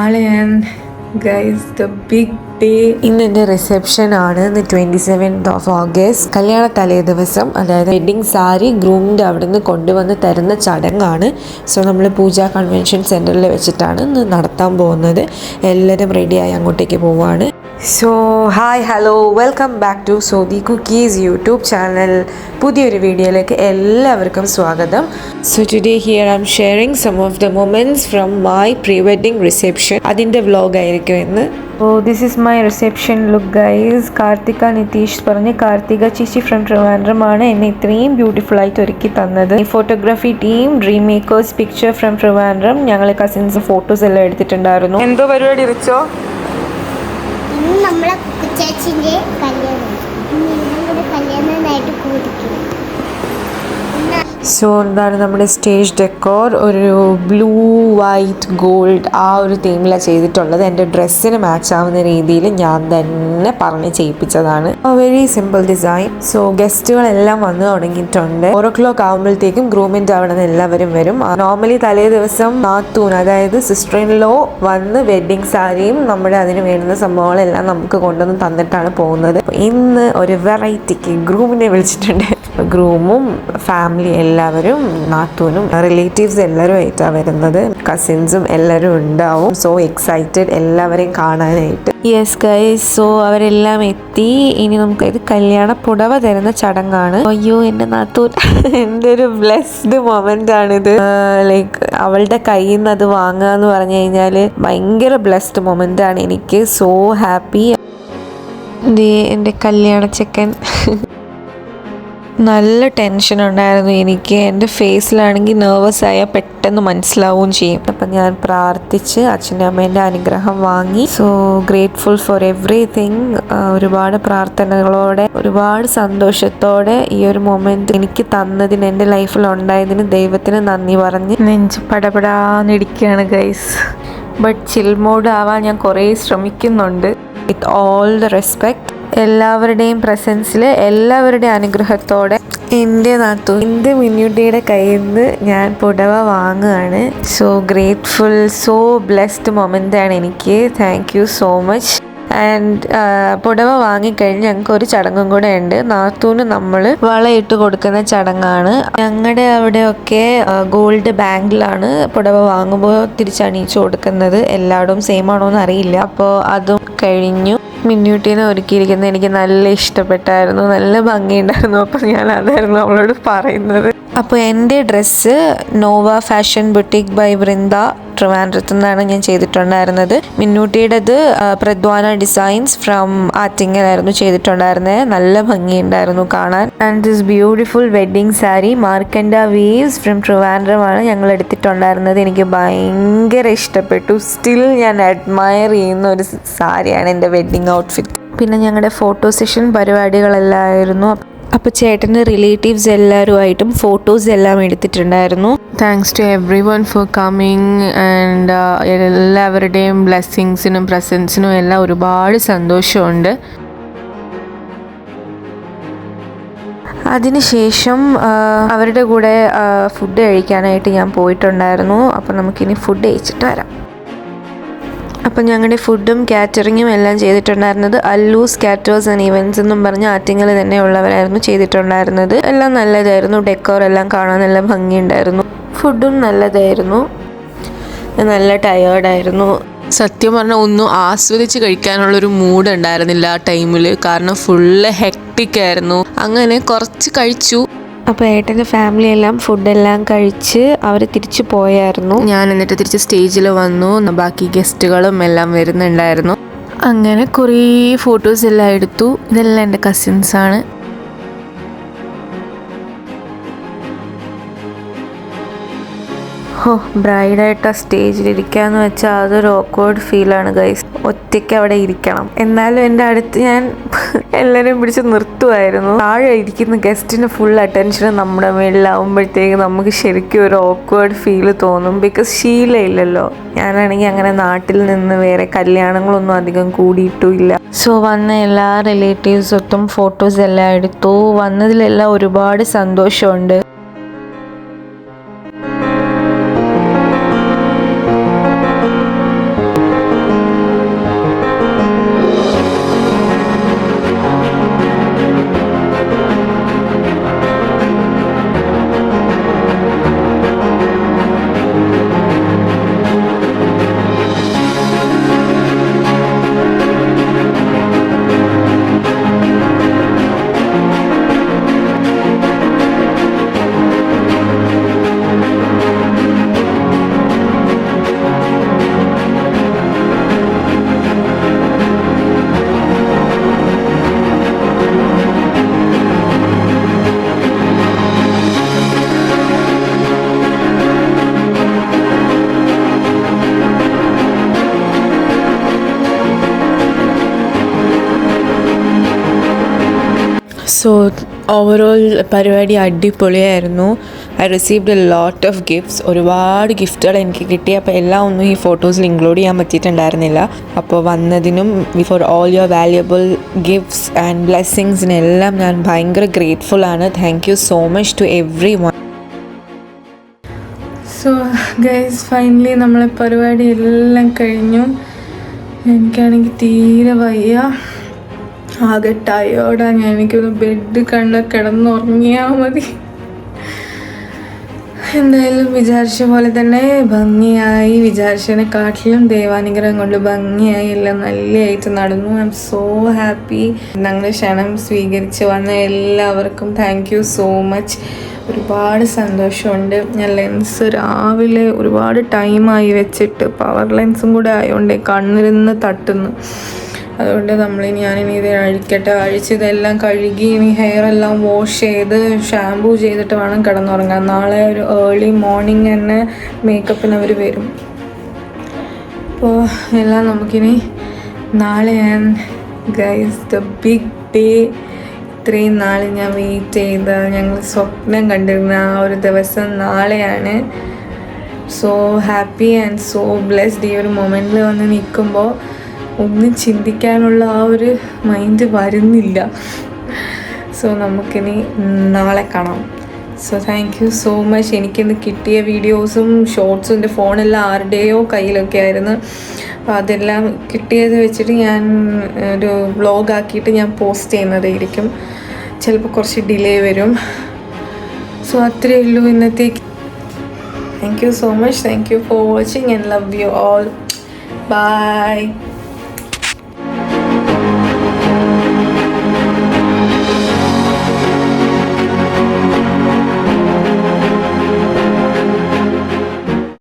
Guys, the big day. ഇന്ന് എൻ്റെ reception ആണ്. ഇന്ന് 27th of August. കല്യാണ തലേ ദിവസം, അതായത് വെഡിങ് സാരി ഗ്രൂമിൻ്റെ അവിടെ നിന്ന് കൊണ്ടുവന്ന് തരുന്ന ചടങ്ങാണ്. സോ നമ്മൾ പൂജ കൺവെൻഷൻ സെൻറ്ററിൽ വെച്ചിട്ടാണ് ഇന്ന് നടത്താൻ പോകുന്നത്. എല്ലാവരും റെഡിയായി അങ്ങോട്ടേക്ക് പോവുകയാണ്. So hi hello, welcome back to Sodhi cookies YouTube channel. പുതിയൊരു വീഡിയോയിലേക്ക് എല്ലാവർക്കും സ്വാഗതം. So today here I'm sharing some of the moments from my pre wedding reception. അതിൻ്റെ വ്ലോഗ് ആയിരിക്കും ഇന്ന്. Oh this is my reception look guys. Karthika Nitish പറഞ്ഞ് കാർത്തിക ചേച്ചി from Trivandrum എന്നെ ഇത്രയും ബ്യൂട്ടിഫുൾ ആയിട്ട് ഒരുക്കി തന്നത്. ഈ photography team dream makers picture from Trivandrum. ഞങ്ങൾ കസിൻസ് ഫോട്ടോസ് എല്ലാം എടുത്തിട്ടുണ്ടായിരുന്നു. എന്തോ പരിപാടി റിച്ചോ? നമ്മളെ ചേച്ചിന്റെ കല്യാണമായിട്ട് കൂടിക്കും. സോ എന്താണ് നമ്മുടെ സ്റ്റേജ് ഡെക്കോർ ഒരു ബ്ലൂ വൈറ്റ് ഗോൾഡ് ആ ഒരു തീമിലാണ് ചെയ്തിട്ടുള്ളത്. എൻ്റെ ഡ്രസ്സിന് മാച്ച് ആവുന്ന രീതിയിൽ ഞാൻ തന്നെ പറഞ്ഞ് ചെയ്യിപ്പിച്ചതാണ്. Very simple design. സോ ഗസ്റ്റുകളെല്ലാം വന്ന് തുടങ്ങിയിട്ടുണ്ട്. 4 ആകുമ്പോഴത്തേക്കും ഗ്രൂമിൻ്റെ അവിടെ നിന്ന് എല്ലാവരും വരും. നോർമലി തലേ ദിവസം നാത്തൂൻ, അതായത് സിസ്റ്റർ ഇൻ ലോ വന്ന് വെഡ്ഡിങ് സാരിയും നമ്മുടെ അതിന് വേണ്ടുന്ന സംഭവങ്ങളെല്ലാം നമുക്ക് കൊണ്ടുവന്ന് തന്നിട്ടാണ് പോകുന്നത്. ഇന്ന് ഒരു വെറൈറ്റിക്ക് ഗ്രൂമിനെ വിളിച്ചിട്ടുണ്ട്. ഗ്രൂമും ഫാമിലി എല്ലാവരും, നാത്തൂനും റിലേറ്റീവ്സ് എല്ലാവരും ആയിട്ടാണ് വരുന്നത്. കസിൻസും എല്ലാവരും ഉണ്ടാവും. സോ എക്സൈറ്റഡ് എല്ലാവരെയും കാണാനായിട്ട്. യെസ് ഗൈസ്, സോ അവരെല്ലാം എത്തി. ഇനി നമുക്ക് ഇത് കല്യാണ പുടവ തരുന്ന ചടങ്ങാണ്. അയ്യോ എൻ്റെ നാത്തൂൻ, എൻ്റെ ഒരു ബ്ലെസ്ഡ് മൊമെന്റ് ആണിത്. ലൈക്ക് അവളുടെ കയ്യിൽ നിന്ന് അത് വാങ്ങുക എന്ന് പറഞ്ഞു കഴിഞ്ഞാൽ ഭയങ്കര ബ്ലെസ്ഡ് മൊമെന്റ് ആണ് എനിക്ക്. So happy. എൻ്റെ കല്യാണ ചെക്കൻ. നല്ല ടെൻഷൻ ഉണ്ടായിരുന്നു എനിക്ക്. എൻ്റെ ഫേസിലാണെങ്കിൽ നെർവസ് ആയാൽ പെട്ടെന്ന് മനസ്സിലാവുകയും ചെയ്യും. അപ്പം ഞാൻ പ്രാർത്ഥിച്ച് അച്ഛൻ്റെ അമ്മേൻ്റെ അനുഗ്രഹം വാങ്ങി. So grateful four everything. ഒരുപാട് പ്രാർത്ഥനകളോടെ ഒരുപാട് സന്തോഷത്തോടെ ഈ ഒരു മൊമെന്റ് എനിക്ക് തന്നതിന്, എൻ്റെ ലൈഫിൽ ഉണ്ടായതിന് ദൈവത്തിന് നന്ദി പറഞ്ഞ് നെഞ്ച് പടപടാന്നിടിക്കുകയാണ് ഗൈസ്. ബട്ട് ചിൽ മോഡ് ആവാൻ ഞാൻ കുറേ ശ്രമിക്കുന്നുണ്ട്. വിത്ത് ഓൾ ദ റെസ്പെക്ട്, എല്ലാവരുടെയും പ്രസൻസിൽ, എല്ലാവരുടെയും അനുഗ്രഹത്തോടെ എൻ്റെ മിന്നുട്ടിയുടെ കയ്യിൽ നിന്ന് ഞാൻ പുടവ വാങ്ങുകയാണ്. So grateful, so blessed moment ആണ് എനിക്ക്. Thank you so much. And പുടവ വാങ്ങിക്കഴിഞ്ഞ് ഞങ്ങൾക്ക് ഒരു ചടങ്ങും കൂടെ ഉണ്ട്. നാത്തൂന് നമ്മൾ വളയിട്ട് കൊടുക്കുന്ന ചടങ്ങാണ്. ഞങ്ങളുടെ അവിടെയൊക്കെ ഗോൾഡ് ബാങ്കിലാണ് പുടവ വാങ്ങുമ്പോൾ തിരിച്ചണിയിച്ചു കൊടുക്കുന്നത്. എല്ലായിടും സെയിം ആണോ എന്ന് അറിയില്ല. അപ്പോൾ അതും കഴിഞ്ഞു. മിന്നൂട്ടീനെ ഒരുക്കിയിരിക്കുന്നത് എനിക്ക് നല്ല ഇഷ്ടപ്പെട്ടായിരുന്നു, നല്ല ഭംഗിയുണ്ടായിരുന്നു. അപ്പോൾ ഞാൻ അതായിരുന്നു അവളോട് പറയുന്നത്. അപ്പോൾ എൻ്റെ dress Nova fashion boutique by Vrinda ട്രിവാൻഡ്രത്തു നിന്നാണ് ഞാൻ ചെയ്തിട്ടുണ്ടായിരുന്നത്. മിന്നൂട്ടിയുടേത് പ്രദ്വാന ഡിസൈൻസ് ഫ്രം ആറ്റിങ്ങലായിരുന്നു ചെയ്തിട്ടുണ്ടായിരുന്നത്. നല്ല ഭംഗിയുണ്ടായിരുന്നു കാണാൻ. And this beautiful wedding sari Markanda weaves from ട്രിവാൻഡ്രമാണ് ഞങ്ങൾ എടുത്തിട്ടുണ്ടായിരുന്നത്. എനിക്ക് ഭയങ്കര ഇഷ്ടപ്പെട്ടു. സ്റ്റിൽ ഞാൻ അഡ്മയർ ചെയ്യുന്ന ഒരു സാരിയാണ് എൻ്റെ വെഡ്ഡിങ് ഔട്ട്ഫിറ്റ്. പിന്നെ ഞങ്ങളുടെ ഫോട്ടോ സെഷൻ പരിപാടികളെല്ലാമായിരുന്നു. അപ്പോൾ ചേട്ടൻ്റെ റിലേറ്റീവ്സ് എല്ലാവരുമായിട്ടും ഫോട്ടോസ് എല്ലാം എടുത്തിട്ടുണ്ടായിരുന്നു. Thanks to everyone for coming. And എല്ലാവരുടെയും ബ്ലെസ്സിങ്സിനും പ്രസൻസിനും എല്ലാം ഒരുപാട് സന്തോഷമുണ്ട്. അതിനുശേഷം അവരുടെ കൂടെ ഫുഡ് കഴിക്കാനായിട്ട് ഞാൻ പോയിട്ടുണ്ടായിരുന്നു. അപ്പോൾ നമുക്കിനി ഫുഡ് കഴിച്ചിട്ട് വരാം. അപ്പം ഞങ്ങളുടെ ഫുഡും കാറ്ററിങ്ങും എല്ലാം ചെയ്തിട്ടുണ്ടായിരുന്നത് അല്ലൂസ് കാറ്റേഴ്സ് ആൻഡ് ഇവൻറ്റ്സ് എന്നും പറഞ്ഞ് ആറ്റിങ്ങൽ തന്നെ ഉള്ളവരായിരുന്നു ചെയ്തിട്ടുണ്ടായിരുന്നത്. എല്ലാം നല്ലതായിരുന്നു. ഡെക്കോർ എല്ലാം കാണാൻ നല്ല ഭംഗിയുണ്ടായിരുന്നു. ഫുഡും നല്ലതായിരുന്നു. നല്ല ടയേർഡായിരുന്നു. സത്യം പറഞ്ഞാൽ ഒന്നും ആസ്വദിച്ച് കഴിക്കാനുള്ളൊരു മൂഡ് ഉണ്ടായിരുന്നില്ല ആ ടൈമിൽ. കാരണം ഫുള്ള് ഹെക്ടിക് ആയിരുന്നു. അങ്ങനെ കുറച്ച് കഴിച്ചു. അപ്പോൾ ഏട്ടൻ്റെ ഫാമിലി എല്ലാം ഫുഡെല്ലാം കഴിച്ച് അവർ തിരിച്ചു പോയായിരുന്നു. ഞാൻ എന്നിട്ട് തിരിച്ച് സ്റ്റേജിൽ വന്നു. ബാക്കി ഗസ്റ്റുകളും എല്ലാം വരുന്നുണ്ടായിരുന്നു. അങ്ങനെ കുറേ ഫോട്ടോസ് എല്ലാം എടുത്തു. ഇതെല്ലാം എൻ്റെ കസിൻസാണ്. ബ്രൈഡായിട്ട് ആ സ്റ്റേജിലിരിക്കാന്ന് വെച്ചാൽ അതൊരു ഓക്വേർഡ് ഫീലാണ് ഗൈസ്. ഒറ്റയ്ക്ക് അവിടെ ഇരിക്കണം. എന്നാലും എൻ്റെ അടുത്ത് ഞാൻ എല്ലാവരെയും പിടിച്ച് നിർത്തുമായിരുന്നു. താഴെ ഇരിക്കുന്ന ഗസ്റ്റിന് ഫുൾ അറ്റൻഷൻ നമ്മുടെ മേളിലാവുമ്പോഴത്തേക്ക് നമുക്ക് ശരിക്കും ഒരു ഓക്വേർഡ് ഫീല് തോന്നും. ബിക്കോസ് ശീലമില്ലല്ലോ. ഞാനാണെങ്കിൽ അങ്ങനെ നാട്ടിൽ നിന്ന് വേറെ കല്യാണങ്ങളൊന്നും അധികം കൂടിയിട്ടുമില്ല. സോ വന്ന എല്ലാ റിലേറ്റീവ്സൊത്തും ഫോട്ടോസ് എല്ലാം എടുത്തു. വന്നതിലെല്ലാം ഒരുപാട് സന്തോഷമുണ്ട്. സോ ഓവറോൾ പരിപാടി അടിപൊളിയായിരുന്നു. I received a lot of gifts. ഒരുപാട് ഗിഫ്റ്റുകൾ എനിക്ക് കിട്ടി. അപ്പോൾ എല്ലാം ഒന്നും ഈ ഫോട്ടോസിൽ ഇൻക്ലൂഡ് ചെയ്യാൻ പറ്റിയിട്ടുണ്ടായിരുന്നില്ല. അപ്പോൾ വന്നതിനും for all your valuable gifts and ബ്ലെസ്സിങ്സിനെല്ലാം ഞാൻ ഭയങ്കര ഗ്രേറ്റ്ഫുൾ ആണ്. Thank you so much to everyone. So guys, finally നമ്മളെ പരിപാടി എല്ലാം കഴിഞ്ഞു. എനിക്കാണെങ്കിൽ തീരെ വയ്യ, ആകെ ടയേർഡാണ്. എനിക്കൊന്ന് ബെഡ് കിടന്നുറങ്ങിയാൽ മതി. എന്തായാലും വിചാരിച്ച പോലെ തന്നെ ഭംഗിയായി, വിചാരിച്ചതിനെക്കാട്ടിലും ദൈവാനുഗ്രഹം കൊണ്ട് ഭംഗിയായി എല്ലാം നല്ലതായിട്ട് നടന്നു. I M so happy. ഞങ്ങളുടെ ക്ഷണം സ്വീകരിച്ച് വന്ന എല്ലാവർക്കും താങ്ക് യു സോ മച്ച്. ഒരുപാട് സന്തോഷമുണ്ട്. ഞാൻ ലെൻസ് രാവിലെ ഒരുപാട് ടൈമായി വെച്ചിട്ട്, പവർ ലെൻസും കൂടെ ആയതുകൊണ്ട് കണ്ണിരുന്ന് തട്ടുന്നു. അതുകൊണ്ട് ഞാനിനി ഇത് അഴിച്ച് ഇതെല്ലാം കഴുകി ഇനി ഹെയറെല്ലാം വാഷ് ചെയ്ത് ഷാമ്പൂ ചെയ്തിട്ട് വേണം കിടന്നുറങ്ങാൻ. നാളെ ഒരു ഏർലി മോർണിംഗ് തന്നെ മേക്കപ്പിന് അവർ വരും. അപ്പോൾ എല്ലാം നമുക്കിനി നാളെയാണ് ഗൈസ്, ദ ബിഗ് ഡേ. ഇത്രയും നാൾ ഞാൻ വെയിറ്റ് ചെയ്ത, ഞങ്ങൾ സ്വപ്നം കണ്ടിരുന്ന ആ ഒരു ദിവസം നാളെയാണ്. So happy and so blessed. ഈ ഒരു മൊമെൻറ്റിൽ വന്ന് നിൽക്കുമ്പോൾ ഒന്നും ചിന്തിക്കാനുള്ള ആ ഒരു മൈൻഡ് വരുന്നില്ല. സോ നമുക്കിനി നാളെ കാണാം. So thank you so much. എനിക്കിന്ന് കിട്ടിയ വീഡിയോസും ഷോർട്സും എൻ്റെ ഫോണെല്ലാം ആരുടെയോ കയ്യിലൊക്കെ ആയിരുന്നു. അപ്പോൾ അതെല്ലാം കിട്ടിയത് വെച്ചിട്ട് ഞാൻ ഒരു വ്ളോഗാക്കിയിട്ട് ഞാൻ പോസ്റ്റ് ചെയ്യുന്നതായിരിക്കും. ചിലപ്പോൾ കുറച്ച് ഡിലേ വരും. സോ അത്രയേ ഉള്ളൂ ഇന്നത്തേക്ക്. Thank you so much. Thank you for watching and love you all. By.